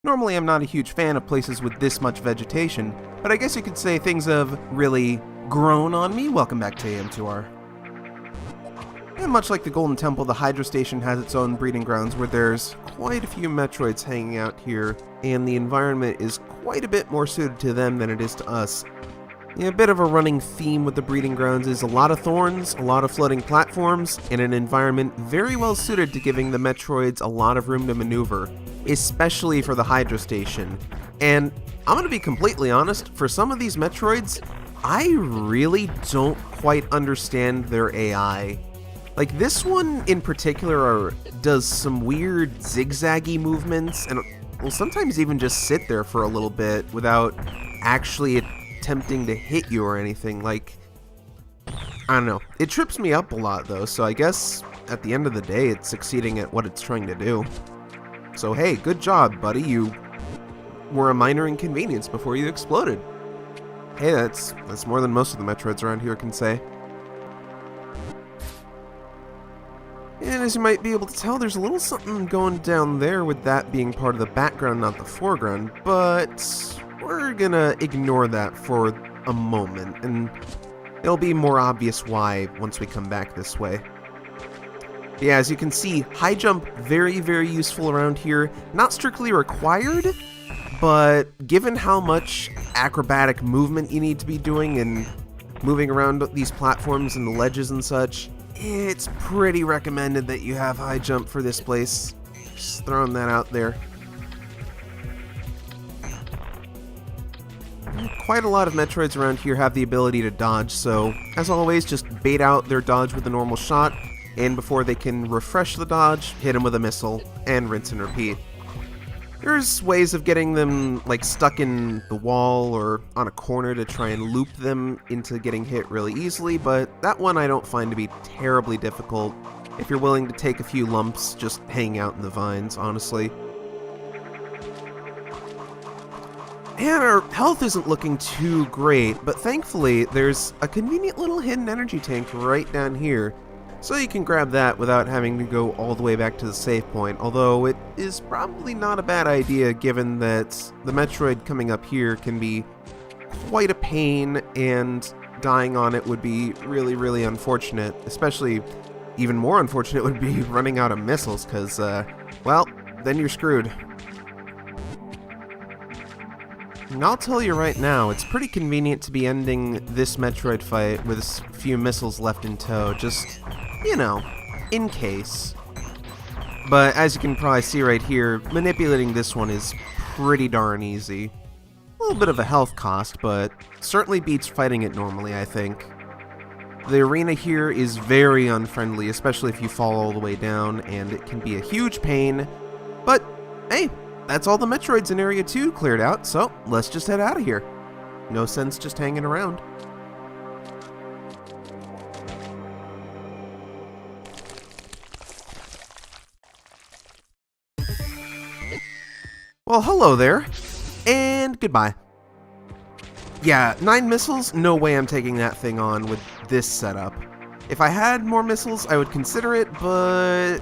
Normally I'm not a huge fan of places with this much vegetation, but I guess you could say things have really grown on me. Welcome back to AM2R. And much like the Golden Temple, the Hydro Station has its own breeding grounds where there's quite a few Metroids hanging out here, and the environment is quite a bit more suited to them than it is to us. A bit of a running theme with the breeding grounds is a lot of thorns, a lot of floating platforms, and an environment very well suited to giving the Metroids a lot of room to maneuver, especially for the Hydro Station. And I'm going to be completely honest, for some of these Metroids, I really don't quite understand their AI. Like, this one in particular does some weird zigzaggy movements, and will sometimes even just sit there for a little bit without actually attempting to hit you or anything. Like, I don't know. It trips me up a lot though, so I guess at the end of the day it's succeeding at what it's trying to do. So hey, good job, buddy. You were a minor inconvenience before you exploded. Hey, that's more than most of the Metroids around here can say. And as you might be able to tell, there's a little something going down there, with that being part of the background, not the foreground, but we're gonna ignore that for a moment, and it'll be more obvious why once we come back this way. Yeah, as you can see, high jump, very, very useful around here. Not strictly required, but given how much acrobatic movement you need to be doing and moving around these platforms and the ledges and such, it's pretty recommended that you have high jump for this place. Just throwing that out there. Quite a lot of Metroids around here have the ability to dodge, so as always, just bait out their dodge with a normal shot, and before they can refresh the dodge, hit them with a missile, and rinse and repeat. There's ways of getting them like stuck in the wall or on a corner to try and loop them into getting hit really easily, but that one I don't find to be terribly difficult if you're willing to take a few lumps just hanging out in the vines, honestly. And our health isn't looking too great, but thankfully there's a convenient little hidden energy tank right down here, so you can grab that without having to go all the way back to the save point, although it is probably not a bad idea given that the Metroid coming up here can be quite a pain, and dying on it would be really, really unfortunate. Especially, even more unfortunate would be running out of missiles, because, well, then you're screwed. And I'll tell you right now, it's pretty convenient to be ending this Metroid fight with a few missiles left in tow, just, you know, in case. But as you can probably see right here, manipulating this one is pretty darn easy. A little bit of a health cost, but certainly beats fighting it normally, I think. The arena here is very unfriendly, especially if you fall all the way down, and it can be a huge pain, but hey, that's all the Metroids in Area 2 cleared out, so let's just head out of here. No sense just hanging around. Well, hello there, and goodbye. Yeah, 9 missiles? No way I'm taking that thing on with this setup. If I had more missiles, I would consider it, but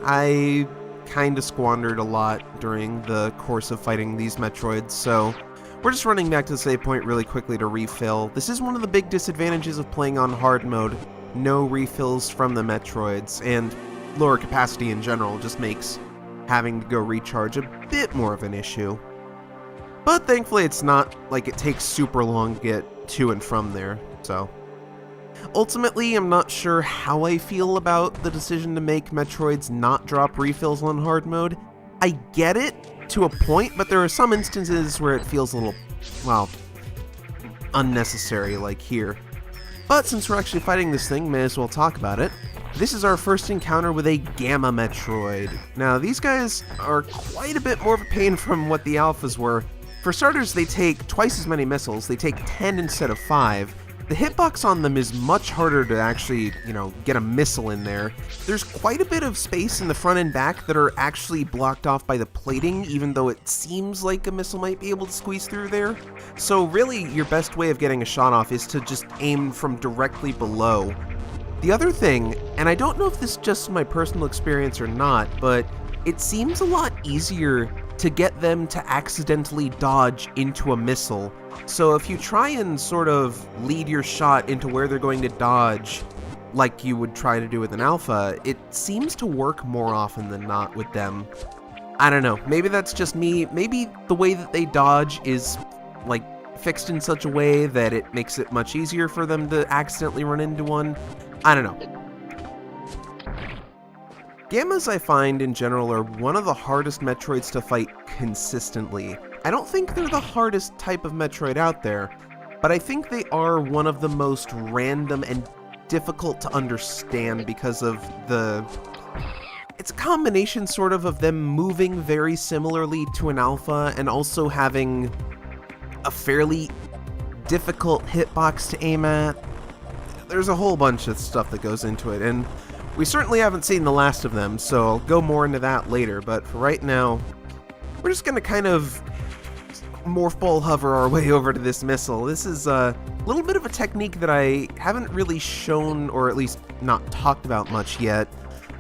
I kinda squandered a lot during the course of fighting these Metroids, so we're just running back to the save point really quickly to refill. This is one of the big disadvantages of playing on hard mode. No refills from the Metroids, and lower capacity in general just makes having to go recharge a bit more of an issue. But thankfully it's not like it takes super long to get to and from there, so. Ultimately, I'm not sure how I feel about the decision to make Metroids not drop refills on hard mode. I get it to a point, but there are some instances where it feels a little, well, unnecessary, like here. But since we're actually fighting this thing, may as well talk about it. This is our first encounter with a Gamma Metroid. Now, these guys are quite a bit more of a pain from what the alphas were. For starters, they take twice as many missiles. They take 10 instead of 5. The hitbox on them is much harder to actually, get a missile in there. There's quite a bit of space in the front and back that are actually blocked off by the plating, even though it seems like a missile might be able to squeeze through there. So really, your best way of getting a shot off is to just aim from directly below. The other thing, and I don't know if this is just my personal experience or not, but it seems a lot easier to get them to accidentally dodge into a missile. So if you try and sort of lead your shot into where they're going to dodge, like you would try to do with an alpha, it seems to work more often than not with them. I don't know, maybe that's just me. Maybe the way that they dodge is like fixed in such a way that it makes it much easier for them to accidentally run into one. I don't know. Gammas, I find, in general, are one of the hardest Metroids to fight consistently. I don't think they're the hardest type of Metroid out there, but I think they are one of the most random and difficult to understand because of it's a combination sort of them moving very similarly to an alpha and also having a fairly difficult hitbox to aim at. There's a whole bunch of stuff that goes into it, and we certainly haven't seen the last of them, so I'll go more into that later, but for right now, we're just going to kind of morph ball hover our way over to this missile. This is a little bit of a technique that I haven't really shown, or at least not talked about much yet.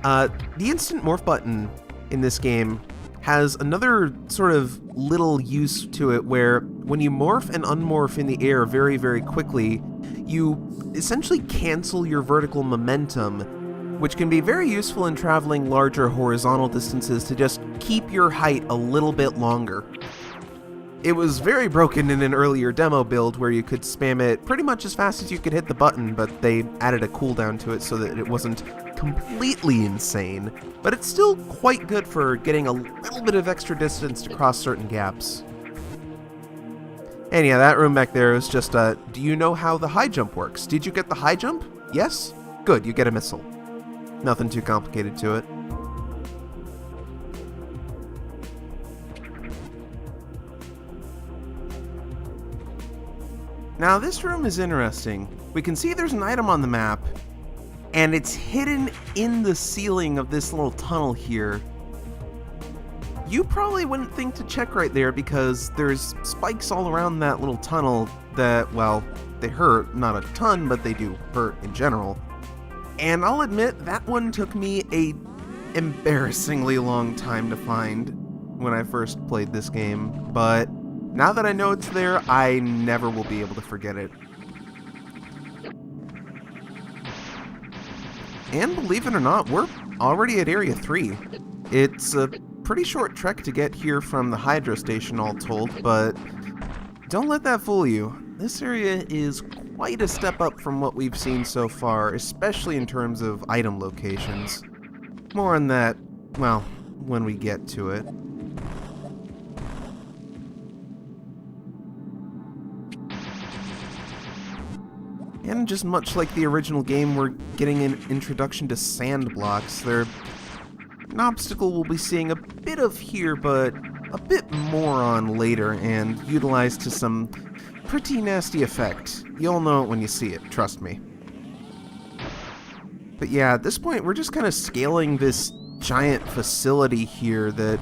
The instant morph button in this game has another sort of little use to it where when you morph and unmorph in the air very, very quickly, you essentially cancel your vertical momentum, which can be very useful in traveling larger horizontal distances to just keep your height a little bit longer. It was very broken in an earlier demo build where you could spam it pretty much as fast as you could hit the button, but they added a cooldown to it so that it wasn't completely insane, but it's still quite good for getting a little bit of extra distance to cross certain gaps. And yeah, that room back there is just do you know how the high jump works? Did you get the high jump? Yes? Good, you get a missile. Nothing too complicated to it. Now this room is interesting. We can see there's an item on the map, and it's hidden in the ceiling of this little tunnel here. You probably wouldn't think to check right there because there's spikes all around that little tunnel that, well, they hurt, not a ton, but they do hurt in general. And I'll admit, that one took me a embarrassingly long time to find when I first played this game, but now that I know it's there, I never will be able to forget it. And believe it or not, we're already at Area 3. It's a pretty short trek to get here from the Hydro Station, all told, but don't let that fool you. This area is quite a step up from what we've seen so far, especially in terms of item locations. More on that, well, when we get to it. And just much like the original game, we're getting an introduction to sand blocks. They're an obstacle we'll be seeing a bit of here, but a bit more on later, and utilized to some pretty nasty effect. You'll know it when you see it, trust me. But yeah, at this point, we're just kind of scaling this giant facility here that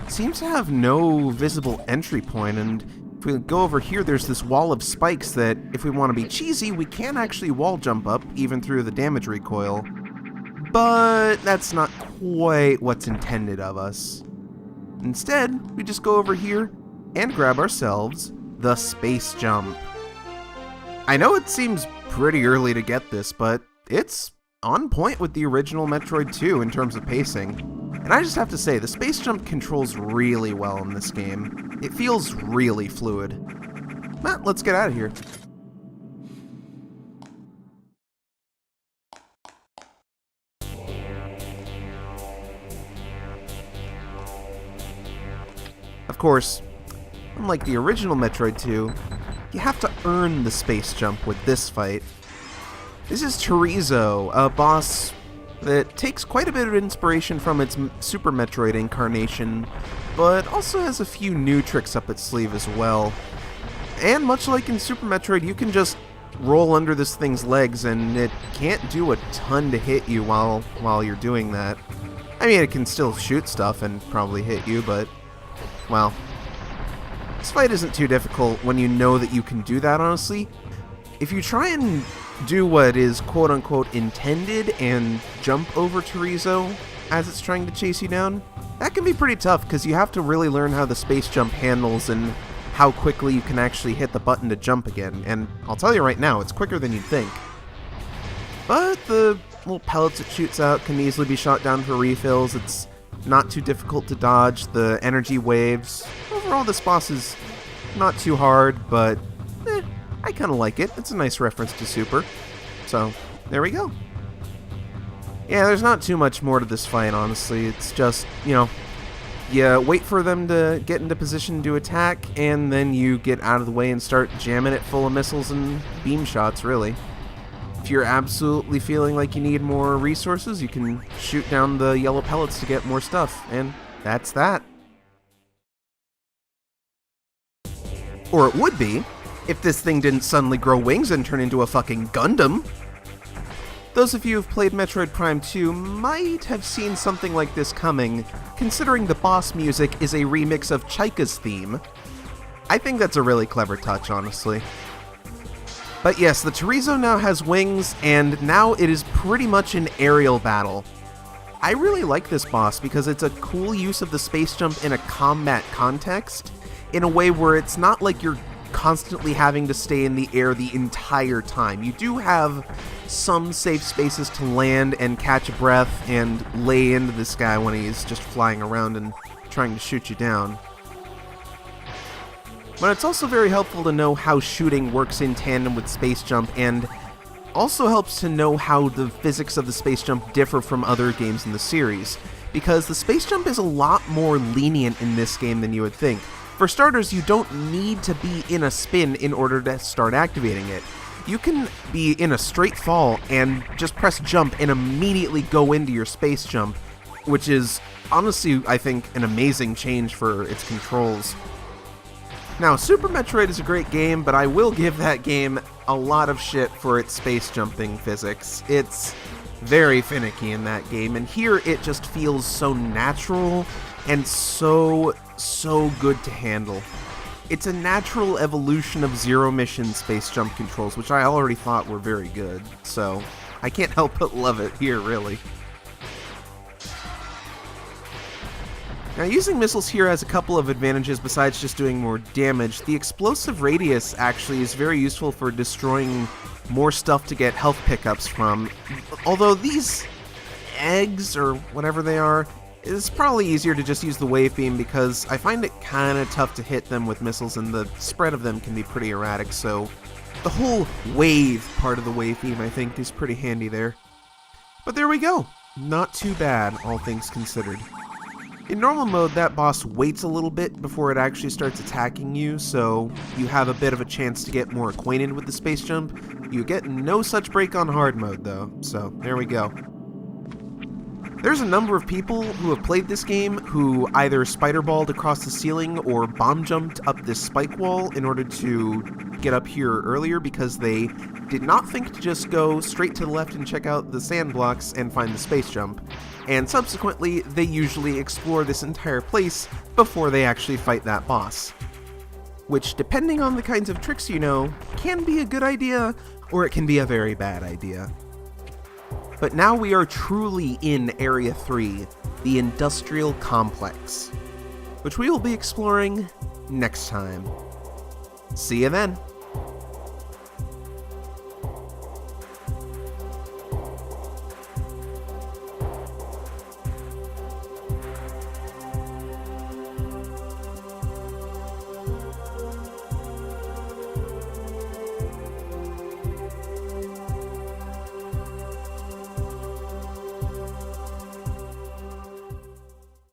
seems to have no visible entry point, and if we go over here, there's this wall of spikes that, if we want to be cheesy, we can actually wall jump up, even through the damage recoil. But that's not quite what's intended of us. Instead, we just go over here and grab ourselves the space jump. I know it seems pretty early to get this, but it's on point with the original Metroid 2 in terms of pacing. And I just have to say, the space jump controls really well in this game. It feels really fluid. Matt, let's get out of here. Of course, unlike the original Metroid 2, you have to earn the space jump with this fight. This is Chorizo, a boss that takes quite a bit of inspiration from its Super Metroid incarnation, but also has a few new tricks up its sleeve as well. And much like in Super Metroid, you can just roll under this thing's legs and it can't do a ton to hit you while you're doing that. I mean, it can still shoot stuff and probably hit you, but, well, this fight isn't too difficult when you know that you can do that, honestly. If you try and do what is quote-unquote intended and jump over Chorizo as it's trying to chase you down, that can be pretty tough because you have to really learn how the space jump handles and how quickly you can actually hit the button to jump again, and I'll tell you right now, it's quicker than you'd think. But the little pellets it shoots out can easily be shot down for refills. It's not too difficult to dodge. The energy waves. Overall, this boss is not too hard, but I kind of like it. It's a nice reference to Super. So, there we go. Yeah, there's not too much more to this fight, honestly. It's just, you wait for them to get into position to attack, and then you get out of the way and start jamming it full of missiles and beam shots, really. If you're absolutely feeling like you need more resources, you can shoot down the yellow pellets to get more stuff, and that's that. Or it would be, if this thing didn't suddenly grow wings and turn into a fucking Gundam. Those of you who've played Metroid Prime 2 might have seen something like this coming, considering the boss music is a remix of Chaika's theme. I think that's a really clever touch, honestly. But yes, the Chorizo now has wings, and now it is pretty much an aerial battle. I really like this boss because it's a cool use of the space jump in a combat context, in a way where it's not like you're constantly having to stay in the air the entire time. You do have some safe spaces to land and catch a breath and lay into this guy when he's just flying around and trying to shoot you down. But it's also very helpful to know how shooting works in tandem with space jump, and also helps to know how the physics of the space jump differ from other games in the series, because the space jump is a lot more lenient in this game than you would think. For starters, you don't need to be in a spin in order to start activating it. You can be in a straight fall and just press jump and immediately go into your space jump, which is honestly, I think, an amazing change for its controls. Now, Super Metroid is a great game, but I will give that game a lot of shit for its space jumping physics. It's very finicky in that game, and here it just feels so natural and so good to handle. It's a natural evolution of Zero Mission space jump controls, which I already thought were very good, so I can't help but love it here, really. Now, using missiles here has a couple of advantages besides just doing more damage. The explosive radius actually is very useful for destroying more stuff to get health pickups from, although these eggs, or whatever they are, it's probably easier to just use the wave beam because I find it kind of tough to hit them with missiles and the spread of them can be pretty erratic, so the whole wave part of the wave beam I think is pretty handy there. But there we go. Not too bad, all things considered. In normal mode, that boss waits a little bit before it actually starts attacking you, so you have a bit of a chance to get more acquainted with the space jump. You get no such break on hard mode though, so there we go. There's a number of people who have played this game who either spider-balled across the ceiling or bomb-jumped up this spike wall in order to get up here earlier because they did not think to just go straight to the left and check out the sand blocks and find the space jump. And subsequently, they usually explore this entire place before they actually fight that boss. Which, depending on the kinds of tricks you know, can be a good idea, or it can be a very bad idea. But now we are truly in Area 3, the Industrial Complex, which we will be exploring next time. See you then!